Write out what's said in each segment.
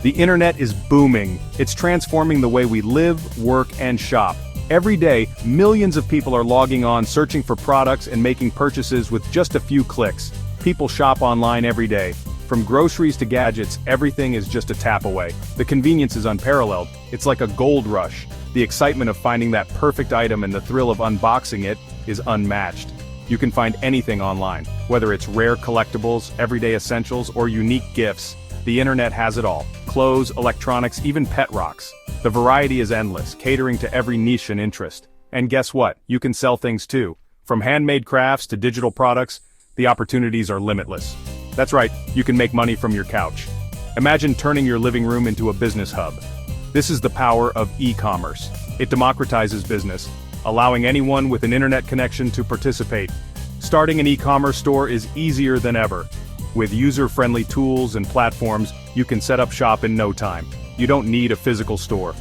The internet is booming. It's transforming the way we live, work, and shop. Every day, millions of people are logging on, searching for products and making purchases with just a few clicks. People shop online every day. From groceries to gadgets, everything is just a tap away. The convenience is unparalleled. It's like a gold rush. The excitement of finding that perfect item and the thrill of unboxing it is unmatched. You can find anything online, whether it's rare collectibles, everyday essentials, or unique gifts. The internet has it all. Clothes, electronics, even pet rocks. The variety is endless, catering to every niche and interest. And guess what? You can sell things too. From handmade crafts to digital products, the opportunities are limitless. That's right, you can make money from your couch. Imagine turning your living room into a business hub. This is the power of e-commerce. It democratizes business, allowing anyone with an internet connection to participate. Starting an e-commerce store is easier than ever. With user-friendly tools and platforms, you can set up shop in no time. You don't need a physical store.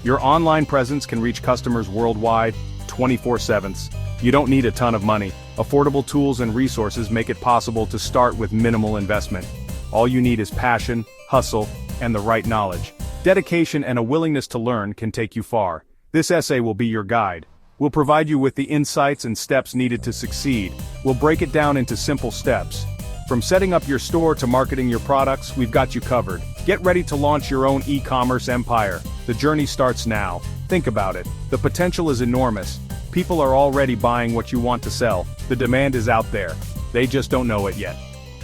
Your online presence can reach customers worldwide, 24/7. You don't need a ton of money. Affordable tools and resources make it possible to start with minimal investment. All you need is passion, hustle, and the right knowledge. Dedication and a willingness to learn can take you far. This essay will be your guide. We'll provide you with the insights and steps needed to succeed. We'll break it down into simple steps. From setting up your store to marketing your products, we've got you covered. Get ready to launch your own e-commerce empire. The journey starts now. Think about it. The potential is enormous. People are already buying what you want to sell. The demand is out there. They just don't know it yet.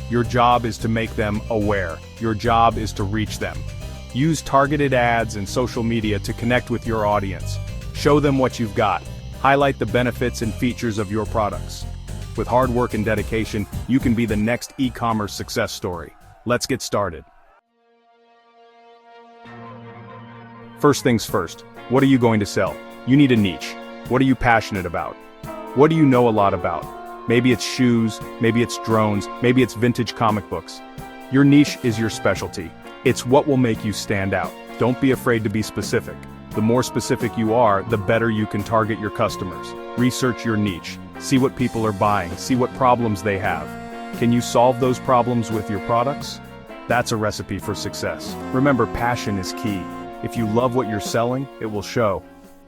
Your job is to make them aware. Your job is to reach them. Use targeted ads and social media to connect with your audience. Show them what you've got. Highlight the benefits and features of your products. With hard work and dedication, you can be the next e-commerce success story. Let's get started. First things first, what are you going to sell? You need a niche. What are you passionate about? What do you know a lot about? Maybe it's shoes, maybe it's drones, maybe it's vintage comic books. Your niche is your specialty. It's what will make you stand out. Don't be afraid to be specific. The more specific you are, the better you can target your customers. Research your niche. See what people are buying. See what problems they have. Can you solve those problems with your products? That's a recipe for success. Remember, passion is key. If you love what you're selling, it will show.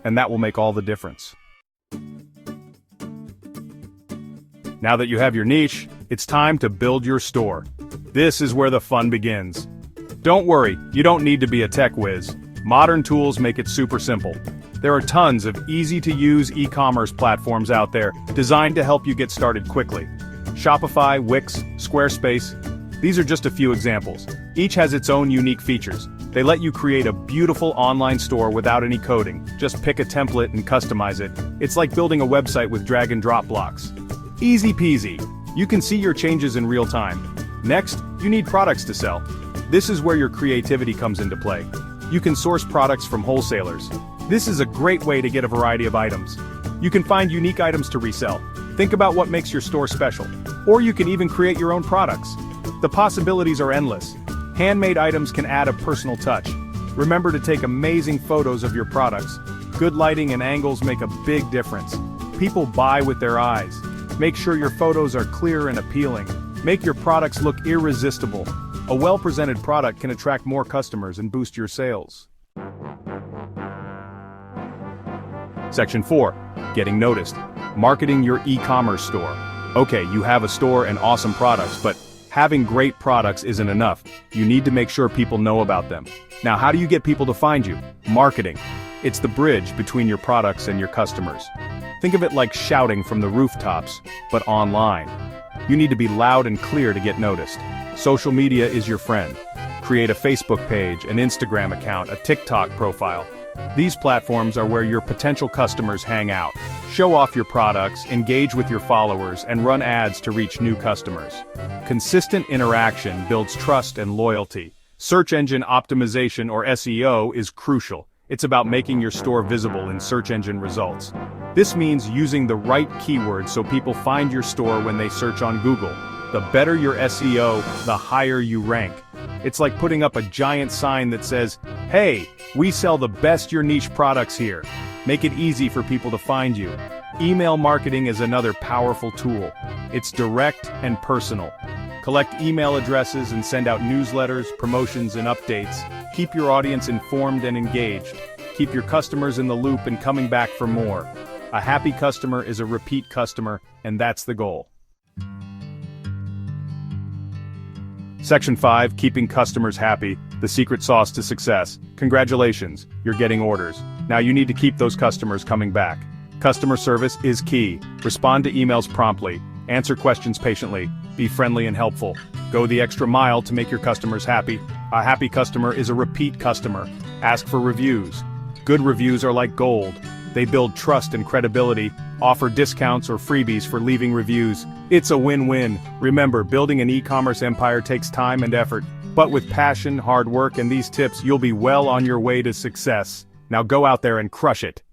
And that will make all the difference. Now that you have your niche, it's time to build your store. This is where the fun begins. Don't worry, you don't need to be a tech whiz. Modern tools make it super simple. There are tons of easy-to-use e-commerce platforms out there designed to help you get started quickly. Shopify, Wix, Squarespace. These are just a few examples. Each has its own unique features. They let you create a beautiful online store without any coding. Just pick a template and customize it. It's like building a website with drag and drop blocks. Easy peasy. You can see your changes in real time. Next, you need products to sell. This is where your creativity comes into play. You can source products from wholesalers. This is a great way to get a variety of items. You can find unique items to resell. Think about what makes your store special. Or you can even create your own products. The possibilities are endless. Handmade items can add a personal touch. Remember to take amazing photos of your products. Good lighting and angles make a big difference. People buy with their eyes. Make sure your photos are clear and appealing. Make your products look irresistible. A well-presented product can attract more customers and boost your sales. Section 4. Getting noticed. Marketing your e-commerce store. Okay, you have a store and awesome products, but having great products isn't enough. You need to make sure people know about them. Now, how do you get people to find you? Marketing. It's the bridge between your products and your customers. Think of it like shouting from the rooftops, but online. You need to be loud and clear to get noticed. Social media is your friend. Create a Facebook page, an Instagram account, a TikTok profile. These platforms are where your potential customers hang out. Show off your products, engage with your followers, and run ads to reach new customers. Consistent interaction builds trust and loyalty. Search engine optimization, or SEO, is crucial. It's about making your store visible in search engine results. This means using the right keywords so people find your store when they search on Google. The better your SEO, the higher you rank. It's like putting up a giant sign that says, "Hey, we sell the best your niche products here." Make it easy for people to find you. Email marketing is another powerful tool. It's direct and personal. Collect email addresses and send out newsletters, promotions, and updates. Keep your audience informed and engaged. Keep your customers in the loop and coming back for more. A happy customer is a repeat customer, and that's the goal. Section 5, Keeping Customers Happy, the secret sauce to success. Congratulations, you're getting orders. Now you need to keep those customers coming back. Customer service is key. Respond to emails promptly. Answer questions patiently. Be friendly and helpful. Go the extra mile to make your customers happy. A happy customer is a repeat customer. Ask for reviews. Good reviews are like gold. They build trust and credibility. Offer discounts or freebies for leaving reviews. It's a win-win. Remember, building an e-commerce empire takes time and effort. But with passion, hard work, and these tips, you'll be well on your way to success. Now go out there and crush it.